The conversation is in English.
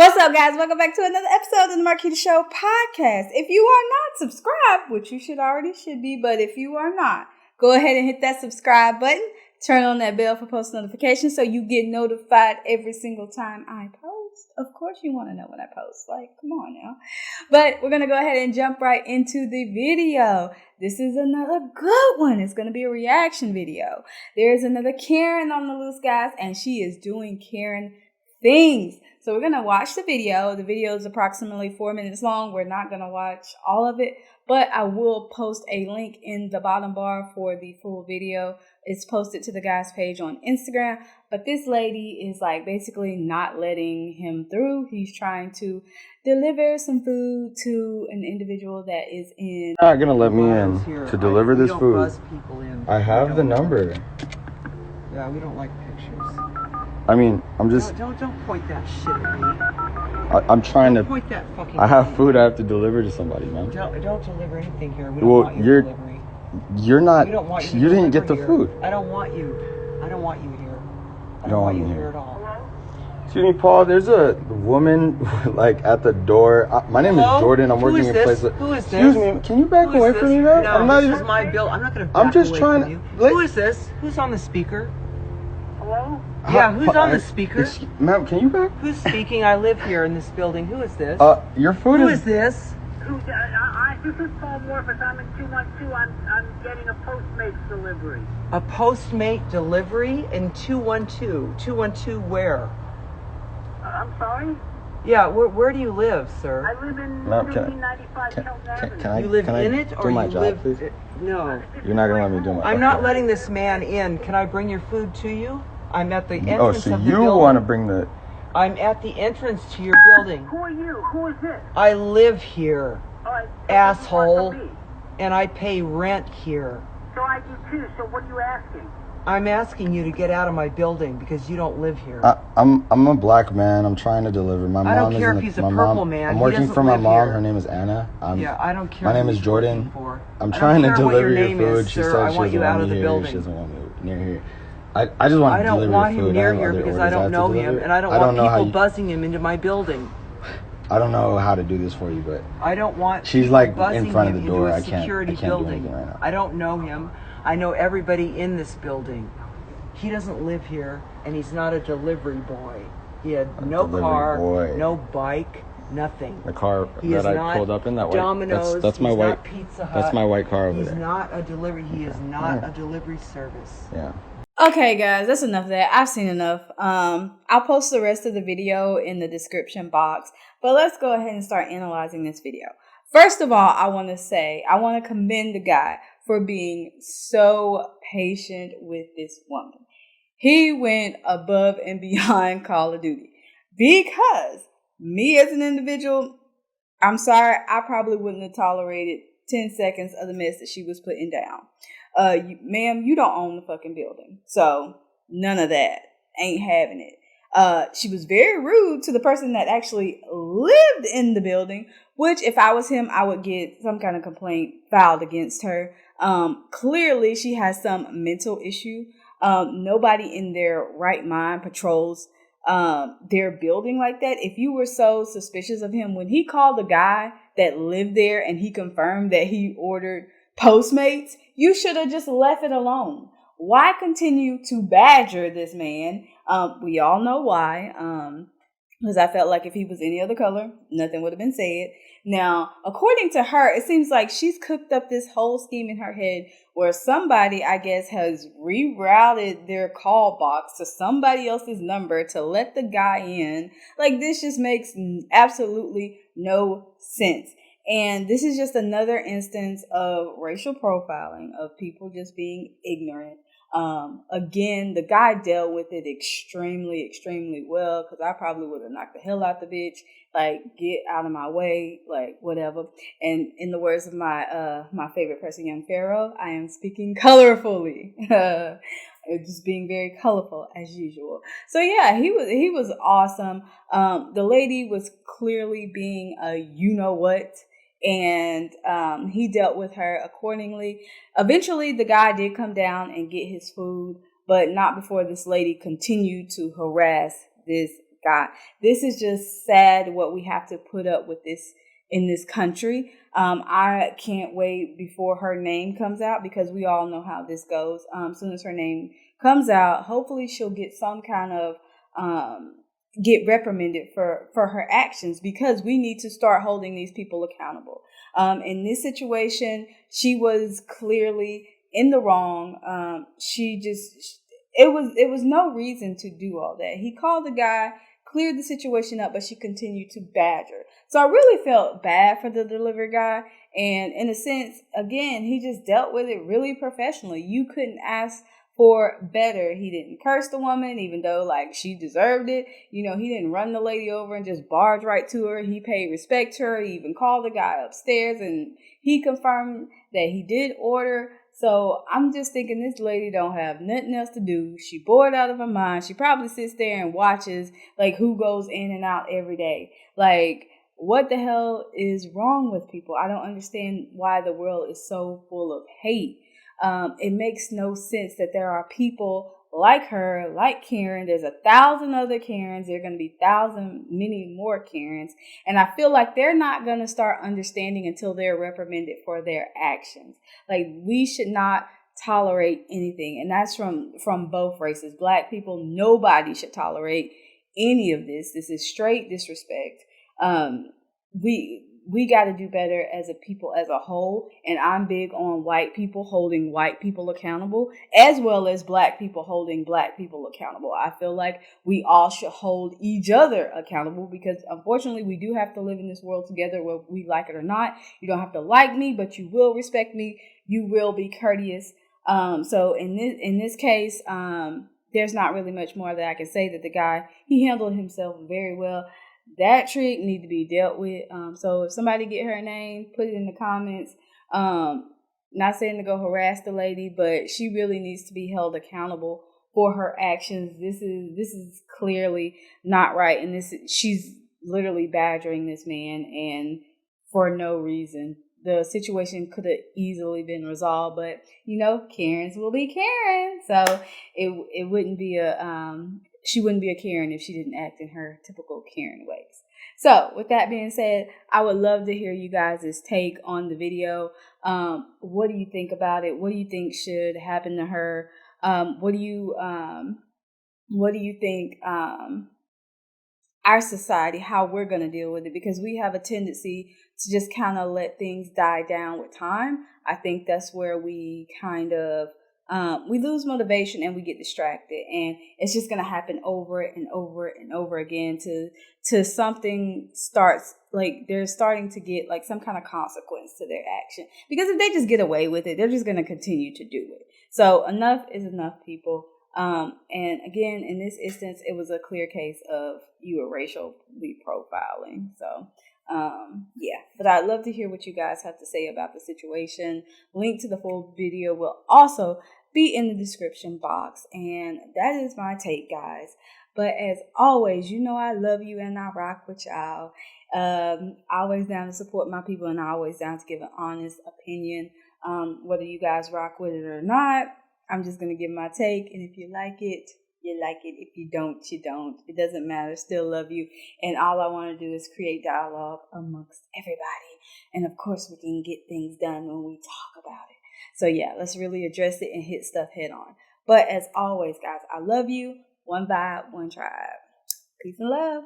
What's up, guys? Welcome back to another episode of the Marquita Show podcast. If you are not subscribed, which you should be, but if you are not, go ahead and hit that subscribe button. Turn on that bell for post notifications so you get notified every single time I post. Of course you want to know when I post. Like, come on now. But we're going to go ahead and jump right into the video. This is another good one. It's going to be a reaction video. There's another Karen on the loose, guys, and she is doing Karen things. So we're going to watch the video. The video is approximately 4 minutes long. We're not going to watch all of it, but I will post a link in the bottom bar for the full video. It's posted to the guy's page on Instagram, but this lady is like basically not letting him through. He's trying to deliver some food to an individual that is in. You're not going to let me in to deliver this food. Buzz people in. I have the number. Yeah, we don't like pictures. I mean, I'm just. Don't point that shit at me. I'm trying to. Point that fucking. I have food I have to deliver to somebody, man. Don't deliver anything here. We don't want your delivery. You're not. We don't want you didn't get the here. food. I don't want you. I don't want you here. I don't want you me here here at all. Excuse me, Paul. There's a woman like at the door. My name is Jordan. I'm working in a place. Who is this? Excuse me. Can you back away from me, man? No, I'm not this even. is my bill. I'm not gonna. I'm just away trying from you. to. Who is this? Who's on the speaker? Hello? Yeah, who's on the speaker? Ma'am, can you back? Who's speaking? I live here in this building. Who is this? Your food Who is. is this? This is Paul Morphus. I'm in 212. I'm getting a postmates delivery. A postmate delivery in 212. 212 where? I'm sorry? Yeah, where do you live, sir? I live in Ma'am, 1395 Kelton Avenue. You live can in I it, do or my you job, live? please? No, You're not gonna let me do my job. I'm not letting this man in. Can I bring your food to you? I'm at the entrance so of the you building. want to bring the? I'm at the entrance to your building. Who are you? Who is this? I live here, All right, so asshole, what do you want and I pay rent here. from me? So I do too. So what are you asking? I'm asking you to get out of my building because you don't live here. I'm a black man. I'm trying to deliver. My mom I don't care isn't if he's a my purple mom, man. I'm He working doesn't for my live mom. here. Her name is Anna. Yeah, I don't care. My name who is he's Jordan. working for. I'm I trying don't to care what deliver your your name food. is, She sir. said I she want doesn't you out want of me the here. building. She doesn't want me near here. I just want to I don't deliver want food. him near I have here other because orders I don't have to know deliver. him, and I don't want know how people buzzing him into my building. I don't know how to do this for you, but I don't want she's people like buzzing in front of him the door. into a I can't security do building. anything right now. I don't know him. I know everybody in this building. He doesn't live here, and he's not a delivery boy. He had no delivery car, boy. no bike, nothing. The car He that is I not pulled up in, that white. Domino's, That's my he's white. not Pizza Hut. That's my white car over He's there. not a delivery. He is not a delivery service. Yeah. Okay, guys, that's enough of that. I've seen enough. I'll post the rest of the video in the description box, but let's go ahead and start analyzing this video. First of all, I want to commend the guy for being so patient with this woman. He went above and beyond Call of Duty because me as an individual, I'm sorry, I probably wouldn't have tolerated 10 seconds of the mess that she was putting down. Ma'am, you don't own the fucking building. So none of that. Ain't having it. She was very rude to the person that actually lived in the building, which if I was him, I would get some kind of complaint filed against her. Clearly she has some mental issue. Nobody in their right mind patrols their building like that. If you were so suspicious of him, when he called the guy that lived there and he confirmed that he ordered Postmates, you should have just left it alone. Why continue to badger this man? We all know why. Because I felt like if he was any other color, nothing would have been said. Now, according to her, it seems like she's cooked up this whole scheme in her head where somebody, I guess, has rerouted their call box to somebody else's number to let the guy in. Like, this just makes absolutely no sense. And this is just another instance of racial profiling, of people just being ignorant. Again, the guy dealt with it extremely, extremely well, because I probably would have knocked the hell out the bitch. Like, get out of my way, like, whatever. And in the words of my favorite person, Young Pharaoh, I am speaking colorfully. Just being very colorful as usual. So yeah, he was awesome. The lady was clearly being a you-know-what, and he dealt with her accordingly. Eventually, the guy did come down and get his food, but not before this lady continued to harass this guy. This is just sad what we have to put up with this in this country. I can't wait before her name comes out, because we all know how this goes. As soon as her name comes out, hopefully she'll get some kind of get reprimanded for her actions, because we need to start holding these people accountable. In this situation, she was clearly in the wrong. It was no reason to do all that. He called the guy, cleared the situation up, but she continued to badger. So I really felt bad for the delivery guy. And in a sense, again, he just dealt with it really professionally. You couldn't ask for better. He didn't curse the woman, even though like she deserved it. You know, he didn't run the lady over and just barge right to her. He paid respect to her. He even called the guy upstairs, and he confirmed that he did order. So I'm just thinking, this lady don't have nothing else to do. She bored out of her mind. She probably sits there and watches like who goes in and out every day. Like, what the hell is wrong with people? I don't understand why the world is so full of hate. It makes no sense that there are people like her, like Karen. There's 1,000 other Karens. There are going to be many more Karens. And I feel like they're not going to start understanding until they're reprimanded for their actions. Like, we should not tolerate anything. And that's from both races. Black people, nobody should tolerate any of this. This is straight disrespect. We got to do better as a people as a whole. And I'm big on white people holding white people accountable, as well as black people holding black people accountable. I feel like we all should hold each other accountable, because unfortunately we do have to live in this world together, whether we like it or not. You don't have to like me, but you will respect me. You will be courteous. So in this case, there's not really much more that I can say. That the guy, he handled himself very well. That trick need to be dealt with. So if somebody get her name, put it in the comments. Not saying to go harass the lady, but she really needs to be held accountable for her actions. This is clearly not right, and she's literally badgering this man, and for no reason. The situation could have easily been resolved, but you know, Karens will be Karen, so it wouldn't be she wouldn't be a Karen if she didn't act in her typical Karen ways. So with that being said, I would love to hear you guys' take on the video. What do you think about it? What do you think should happen to her? What do you think our society, how we're going to deal with it? Because we have a tendency to just kind of let things die down with time. I think that's where we kind of we lose motivation and we get distracted, and it's just going to happen over and over and over again to something starts, like they're starting to get like some kind of consequence to their action. Because if they just get away with it, they're just going to continue to do it. So enough is enough, people. And again, in this instance, it was a clear case of you were racially profiling. So yeah, but I'd love to hear what you guys have to say about the situation. Link to the full video will also be in the description box. And that is my take, guys. But as always, you know I love you and I rock with y'all. Always down to support my people, and always down to give an honest opinion. Whether you guys rock with it or not, I'm just going to give my take. And if you like it, you like it. If you don't, you don't. It doesn't matter. Still love you. And all I want to do is create dialogue amongst everybody. And of course, we can get things done when we talk about it. So yeah, let's really address it and hit stuff head on. But as always, guys, I love you. One vibe, one tribe. Peace and love.